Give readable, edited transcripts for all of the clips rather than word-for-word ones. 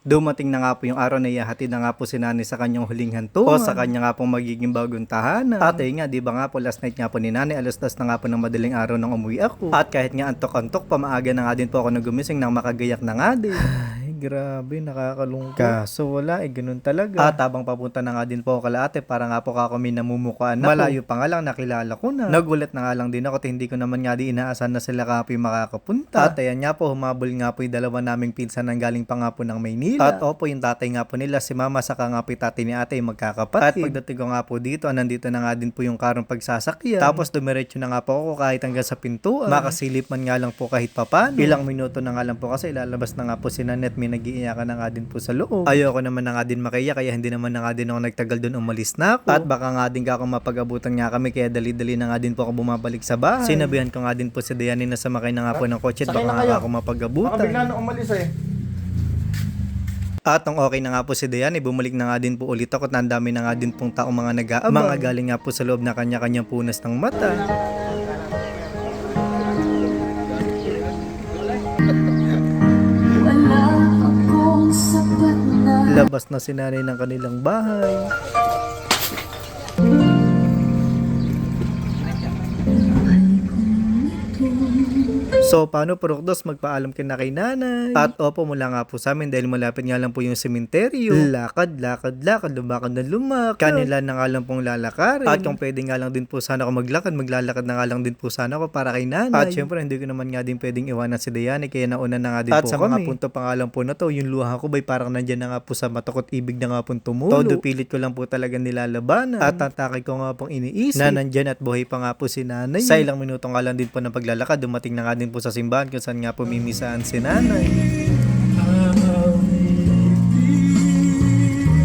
Dumating na nga po yung araw na ihahatid na nga po si nanay sa kanyang huling hantungan o sa kanya nga pong magiging bagong tahanan. At ayun nga, di ba nga po last night nga po ni nanay, alas 10 na nga po ng madaling araw nang umuwi ako. At kahit nga antok-antok pa, maaga na nga din po ako nagumising nang makagayak na nga din. Grabe, nakakalungkot. Kaso wala, ganun talaga. At habang papunta na nga din po ako kala ate, para nga po kami namumukaan na malayo pa nga lang, nakilala ko na. Nagulat na nga lang din ako, hindi ko naman nga di inaasahan na sila kapoy makakapunta. At ayan nga po, humabol nga po yung dalawa naming pinsan nang galing pa nga po ng Maynila. At opo, yung tatay nga po nila, si mama, saka nga po yung tatay ni ate, magkakapatid. At pagdating ko nga po dito, nandito na nga din po yung karong pagsasakyan. Tapos dumiretso na nga po ako kahit hanggang sa pintuan. Makasilip man nga lang po kahit papan. Ilang minuto na nga lang po kasi lalabas na nga po si Nanette, nag-iiyakan na nga din po sa loob. Ayoko naman na nga din makaiyak, kaya hindi naman na nga din ako nagtagal doon, umalis na ako. At baka nga din ako mapag-abutan nga kami, kaya dali-dali na nga din po ako bumabalik sa bahay. Sinabihan ko nga din po si Diane na sumakay na nga po ng kotse at baka nga ako mapag-abutan. Baka bigla na umalis eh. At nung okay na nga po si Diane, bumalik na nga din po ulit ako at nandami na nga din pong taong mga nag-aabang. Mga galing nga po sa loob na kanya-kanyang punas ng mata. Labas na si nanay ng kanilang bahay. So, paano Prokdos, magpaalam ka na kay nanay? At opo, mula nga po sa amin dahil malapit nga lang po yung sementeryo. Lakad, lumakad na lumakad. Kanila na nga lang pong lalakarin. At kung pwede nga lang din po sana ako maglakad na nga lang din po sana ako para kay nanay. At syempre, hindi ko naman nga din pwedeng iwanan si Diane, kaya nauna na nga din at po kami. At sa mga punto pa nga lang po na to, yung luha ko ba'y parang nandyan na nga po sa matakot ibig na nga pong tumulo. Todo pilit ko lang po talaga nilalabanan. At tatake ko nga pong iniisip na nandyan at buhay pa nga po si nanay. Sa ilang minuto nga lang din po ng paglalakad, dumating na nga din po sa simbahan kung saan nga po mimisaan si nanay.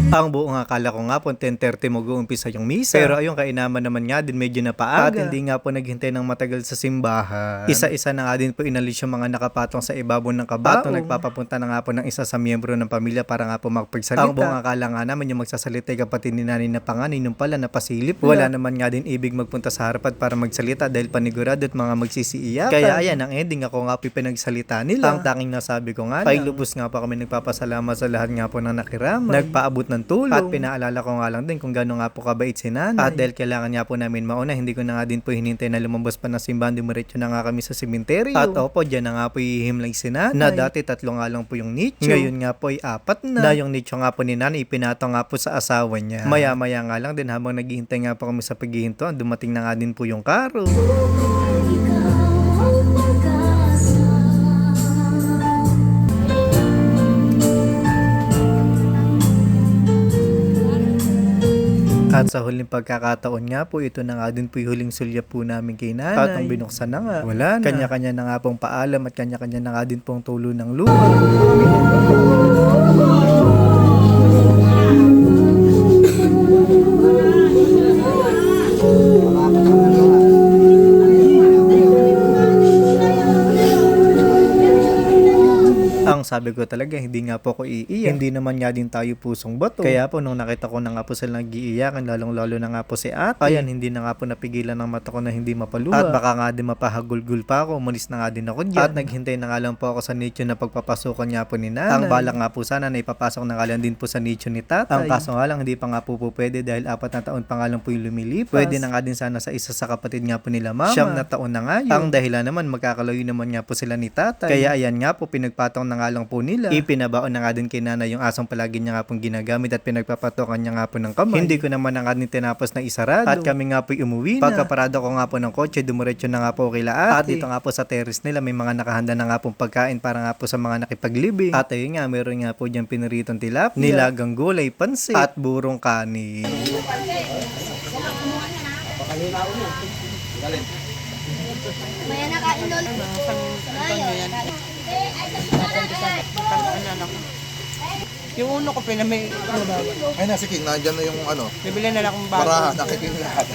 Ang buong akala ko nga po 10:30 mag-uumpisa yung misa. Pero ayun, kainaman naman nga din, medyo napaaga. At hindi nga po naghintay ng matagal sa simbahan. Isa-isa na nga din po inalis yung mga nakapatong sa ibabaw ng kabaong. At nagpapapunta na nga po ng isa sa miyembro ng pamilya para nga po magpagsalita. Ang buong akala nga naman yung magsasalita ay kapatid ni nanay na panganay, nung pala napasilip. Wala naman nga din ibig magpunta sa harapan para magsalita dahil panigurado at mga magsisiiyakan. Kaya ayan, ang ending ako nga po pinagsalita nila. Ang tanging nasabi ko nga, pailubos nga po kami nagpapasalamat sa lahat nga po ng nakiramay. Nagpaabot ng tulong. At pinaalala ko nga lang din kung gaano nga po kabait si nanay. At dahil kailangan nga po namin mauna, hindi ko na nga din po hinintay na lumabas pa ng simbahan, dumiretso na nga kami sa sementeryo. At opo, dyan na nga po ihimlay si nanay. Na dati 3 nga lang po yung nicho. Ngayon nga po ay 4 na. Na yung nicho nga po ni nanay, ipinato nga po sa asawa niya. Maya-maya nga lang din, habang naghihintay nga po kami sa paghihintuan, dumating na nga din po yung karo. At sa huling pagkakataon nga po, ito na nga din po yung huling sulyap po namin kay nanay. At nung binuksan na nga, wala na. Kanya-kanya na nga pong paalam at kanya-kanya na nga din pong tulo ng luha. Ang sabi ko talaga, hindi nga po ako iiyak. Hindi naman nga din tayo pusong bato. Kaya po nung nakita ko na nga po sila nag-iiyakan, lalong-lalo na nga po si ate. Ayan, hindi na nga po napigilan ng mata ko na hindi mapaluha. At baka nga din mapahagulgul pa ako, umalis na nga din ako dyan. At naghintay na nga lang po ako sa nicho na pagpapasukan nga po ni nanay. Ang balak nga po sana na ipapasok na nga lang din po sa nicho ni tatay. Ang kaso nga lang, hindi pa nga po pwede dahil 4 na taon pa nga lang po yung lumilipas. Pwede na nga din sana sa isa sa kapatid nga po nila mama. 9 na taon na nga yun. Ang dahilan naman, magkakalayo naman nga po sila ni tatay. Kaya ayan nga po, pinagpatong na nga lang po nila. Ipinabaon na nga din kay nanay yung asong palagi niya nga pong ginagamit at pinagpapatokan niya nga po ng kamay. Hindi ko naman na nga din tinapos na isarado. At kami nga po umuwi na. Pagkaparado ko nga po ng kotse, dumiretso na nga po kila ate. At dito nga po sa terrace nila, may mga nakahanda na nga pong pagkain para nga po sa mga nakipaglibing. At ayun nga, meron nga po dyan piniritong tilapia, nilagang gulay, pansit, at burong kanin. Maya nakain doon. Yung uno ko pinamay. Ay, nasa king, nandyan na yung ano. Bibili na lang akong bago. Para nakikinig lahat.